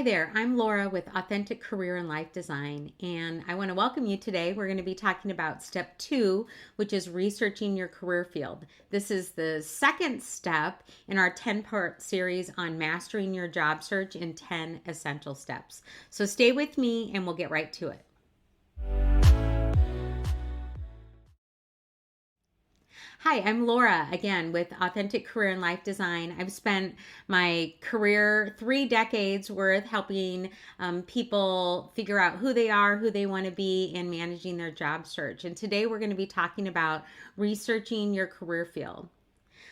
there, I'm Laura with Authentic Career and Life Design, and I want to welcome you today. We're going to be talking about step 2, which is researching your career field. This is the second step in our 10-part series on mastering your job search in 10 essential steps. So stay with me and we'll get right to it. Hi, I'm Laura again with Authentic Career and Life Design. I've spent my career 3 decades worth helping people figure out who they are, who they want to be, and managing their job search. And today we're going to be talking about researching your career field.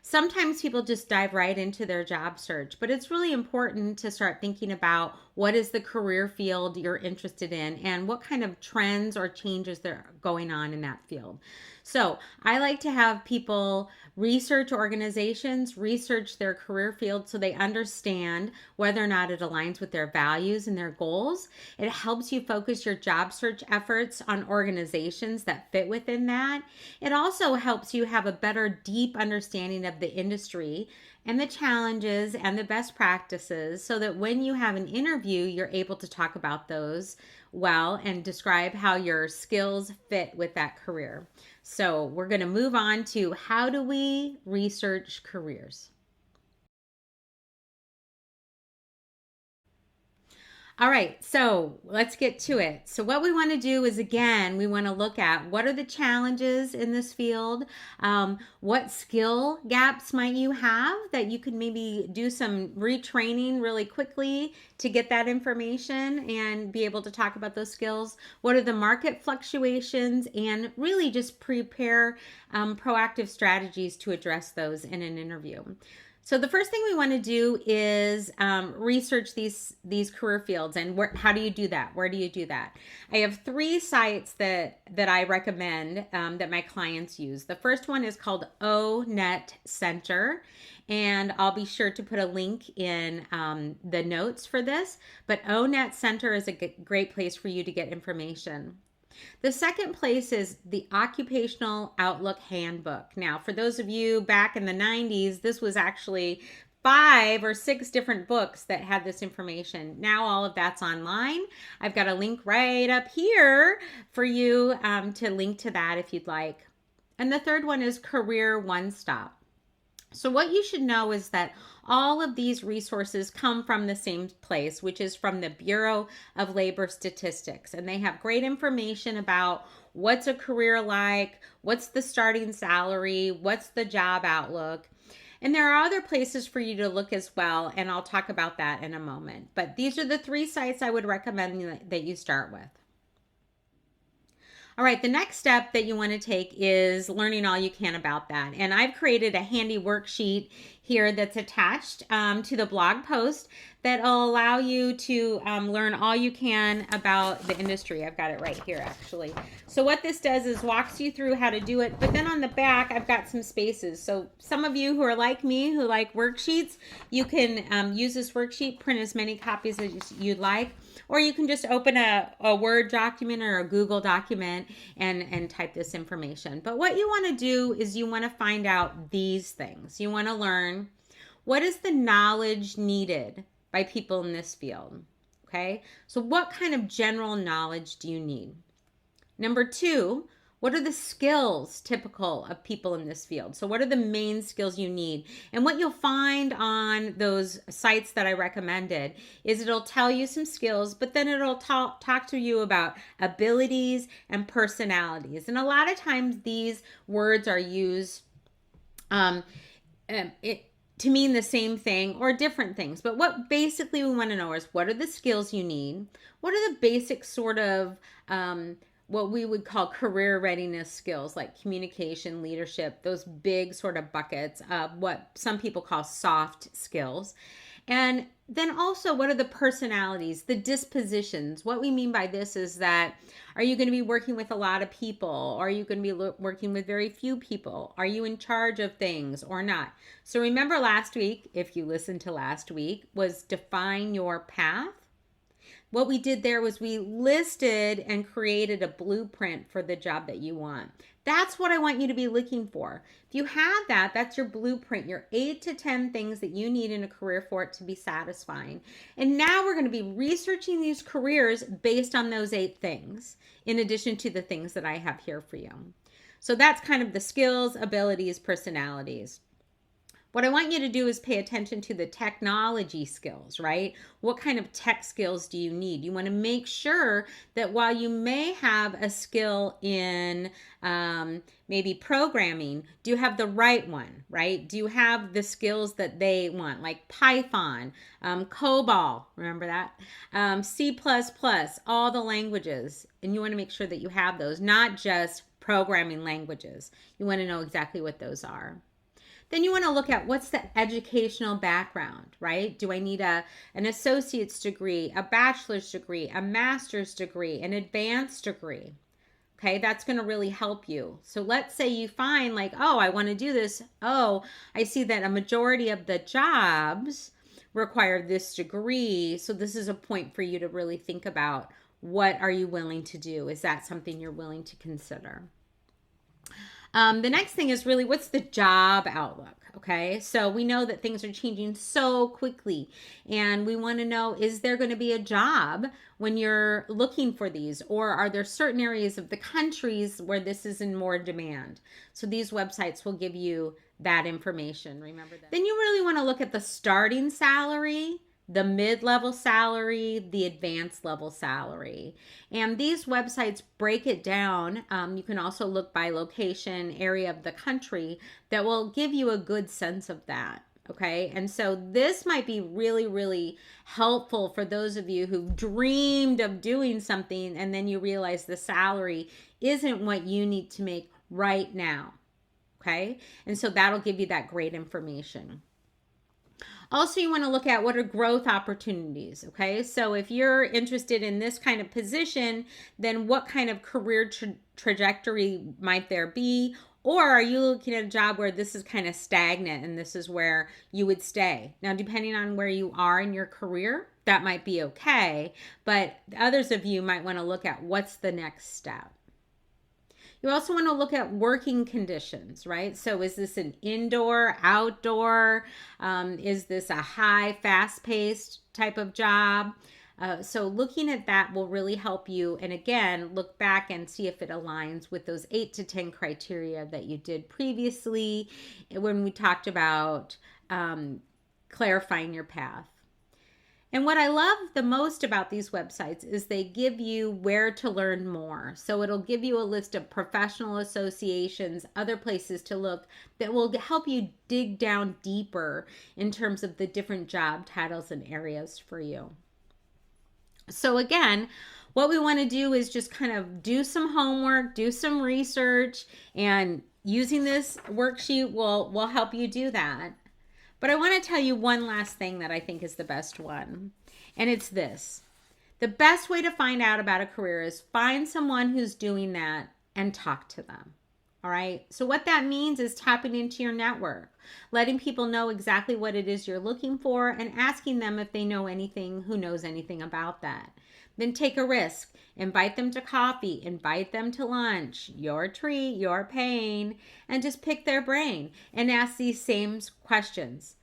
Sometimes people just dive right into their job search, but it's really important to start thinking about what is the career field you're interested in and what kind of trends or changes that are going on in that field. So I like to have people research organizations, research their career field so they understand whether or not it aligns with their values and their goals. It helps you focus your job search efforts on organizations that fit within that. It also helps you have a better, deep understanding of the industry and the challenges and the best practices so that when you have an interview, you're able to talk about those well and describe how your skills fit with that career. So we're going to move on to how do we research careers? All right, so let's get to it. So, what we want to do is again, we want to look at what are the challenges in this field? What skill gaps might you have that you could maybe do some retraining really quickly to get that information and be able to talk about those skills? What are the market fluctuations? And really just prepare proactive strategies to address those in an interview. So the first thing we want to do is research these career fields, and how do you do that? Where do you do that? I have 3 sites that I recommend that my clients use. The first one is called ONET Center, and I'll be sure to put a link in the notes for this. But ONET Center is a great place for you to get information. The second place is the Occupational Outlook Handbook. Now, for those of you back in the 90s, this was actually 5 or 6 different books that had this information. Now all of that's online. I've got a link right up here for you to link to that if you'd like. And the third one is Career One Stop. So what you should know is that all of these resources come from the same place, which is from the Bureau of Labor Statistics. And they have great information about what's a career like, what's the starting salary, what's the job outlook. And there are other places for you to look as well, and I'll talk about that in a moment. But these are the 3 sites I would recommend that you start with. All right, the next step that you want to take is learning all you can about that. And I've created a handy worksheet here that's attached to the blog post that'll allow you to learn all you can about the industry. I've got it right here, actually. So what this does is walks you through how to do it, but then on the back, I've got some spaces. So some of you who are like me, who like worksheets, you can use this worksheet, print as many copies as you'd like, or you can just open a Word document or a Google document and type this information. But what you want to do is you want to find out these things. You want to learn what is the knowledge needed by people in this field. Okay, so what kind of general knowledge do you need? Number 2, what are the skills typical of people in this field? So what are the main skills you need? And what you'll find on those sites that I recommended is it'll tell you some skills, but then it'll talk to you about abilities and personalities. And a lot of times these words are used to mean the same thing or different things. But what basically we want to know is what are the skills you need? What are the basic sort of what we would call career readiness skills like communication, leadership, those big sort of buckets of what some people call soft skills. And then also, what are the personalities, the dispositions? What we mean by this is that, are you going to be working with a lot of people? Are you going to be working with very few people? Are you in charge of things or not? So remember last week, if you listened to last week, was define your path. what we did there was we listed and created a blueprint for the job that you want. That's what I want you to be looking for. If you have that, that's your blueprint, your 8 to 10 things that you need in a career for it to be satisfying. And now we're going to be researching these careers based on those 8 things, in addition to the things that I have here for you. So that's kind of the skills, abilities, personalities. What I want you to do is pay attention to the technology skills, right? What kind of tech skills do you need? You want to make sure that while you may have a skill in maybe programming, do you have the right one, right? Do you have the skills that they want, like Python, COBOL, remember that? C++, all the languages. And you want to make sure that you have those, not just programming languages. You want to know exactly what those are. Then you want to look at what's the educational background, right? Do I need an associate's degree, a bachelor's degree, a master's degree, an advanced degree? Okay, that's going to really help you. So let's say you find like, oh, I want to do this. Oh, I see that a majority of the jobs require this degree. So this is a point for you to really think about, what are you willing to do? Is that something you're willing to consider? The next thing is really, what's the job outlook? Okay, so we know that things are changing so quickly, and we want to know, is there going to be a job when you're looking for these, or are there certain areas of the countries where this is in more demand? So these websites will give you that information. Remember that. Then you really want to look at the starting salary, the mid-level salary, the advanced level salary. And these websites break it down. You can also look by location, area of the country, that will give you a good sense of that. Okay, and so this might be really, really helpful for those of you who've dreamed of doing something and then you realize the salary isn't what you need to make right now. Okay, and so that'll give you that great information. Also, you want to look at what are growth opportunities, okay? So if you're interested in this kind of position, then what kind of career trajectory might there be? Or are you looking at a job where this is kind of stagnant and this is where you would stay? Now, depending on where you are in your career, that might be okay. But others of you might want to look at what's the next step. You also want to look at working conditions, right? So is this an indoor, outdoor? Is this a high, fast-paced type of job? So looking at that will really help you. And again, look back and see if it aligns with those 8 to 10 criteria that you did previously when we talked about clarifying your path. And what I love the most about these websites is they give you where to learn more. So it'll give you a list of professional associations, other places to look that will help you dig down deeper in terms of the different job titles and areas for you. So again, what we want to do is just kind of do some homework, do some research, and using this worksheet will help you do that. But I want to tell you one last thing that I think is the best one, and it's this. The best way to find out about a career is find someone who's doing that and talk to them. All right. So what that means is tapping into your network, letting people know exactly what it is you're looking for and asking them if they know anything who knows anything about that. Then take a risk, invite them to coffee, invite them to lunch, your treat, your pain, and just pick their brain and ask these same questions.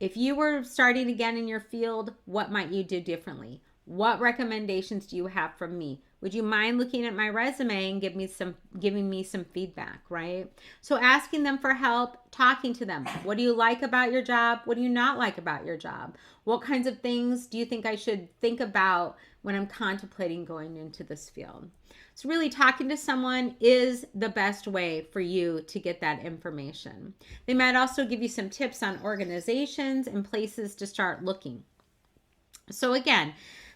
If you were starting again in your field, what might you do differently? What recommendations do you have from me? Would you mind looking at my resume and giving me some feedback, right? So asking them for help, talking to them. What do you like about your job? What do you not like about your job? What kinds of things do you think I should think about when I'm contemplating going into this field? So really talking to someone is the best way for you to get that information. They might also give you some tips on organizations and places to start looking. So again,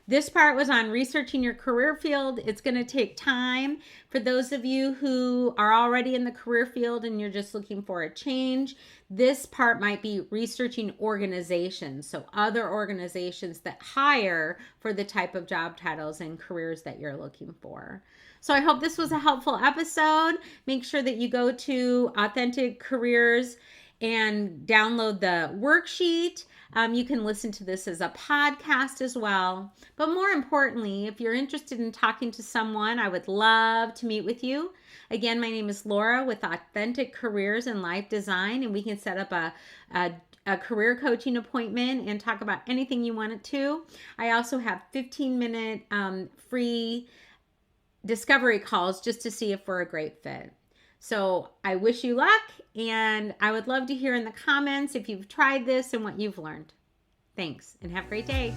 this part was on researching your career field. It's going to take time. For those of you who are already in the career field and you're just looking for a change, this part might be researching organizations. So other organizations that hire for the type of job titles and careers that you're looking for. So I hope this was a helpful episode. Make sure that you go to Authentic Careers and download the worksheet. You can listen to this as a podcast as well. But more importantly, if you're interested in talking to someone, I would love to meet with you. Again, my name is Laura with Authentic Careers in Life Design, and we can set up a career coaching appointment and talk about anything you want it to. I also have 15-minute free discovery calls just to see if we're a great fit. So I wish you luck, and I would love to hear in the comments if you've tried this and what you've learned. Thanks, and have a great day.